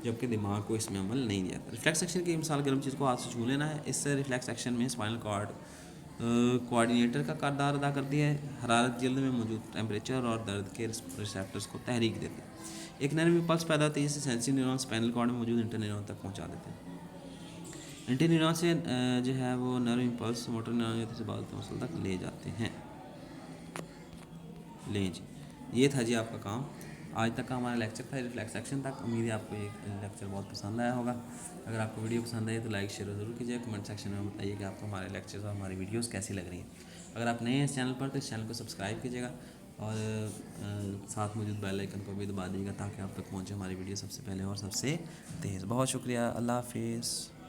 जबकि दिमाग को इसमें अमल नहीं दिया जाता। रिफ्लेक्स एक्शन की मिसाल गर्म चीज़ को हाथ से छू लेना है। इससे रिफ्लेक्स एक्शन में स्पाइनल कॉर्ड कोऑर्डिनेटर का किरदार अदा करती है। हरारत जल्द में मौजूद टेम्परेचर और दर्द के रिसेप्टर्स को तहरीक देती है। एक नर्व इम्पल्स पैदा होती है जिसे सेंसरी न्यूरॉन स्पाइनल कॉर्ड में मौजूद इंटर न्यूरॉन तक पहुंचा देते हैं। इंटर न्यूरॉन से जो है वो नर्व इम्पल्स मोटर न्यूरॉन से बाल मसल तक ले जाते हैं। लें जी, ये था जी आपका काम। आज तक का हमारा लेक्चर था रिफ्लेक्स एक्शन तक। उम्मीद है आपको ये लेक्चर बहुत पसंद आया होगा। अगर आपको वीडियो पसंद आई तो लाइक शेयर ज़रूर कीजिए। कमेंट सेक्शन में बताइए कि आपको हमारे लेक्चर्स और हमारी वीडियोस कैसी लग रही हैं। अगर आप नए हैं इस चैनल पर तो इस चैनल को सब्सक्राइब कीजिएगा और साथ मौजूद बेल आइकन को भी दबा दीजिएगा ताकि आप तक पहुँचे हमारी वीडियो सबसे पहले और सबसे तेज़। बहुत शुक्रिया। अल्लाह हाफिज़।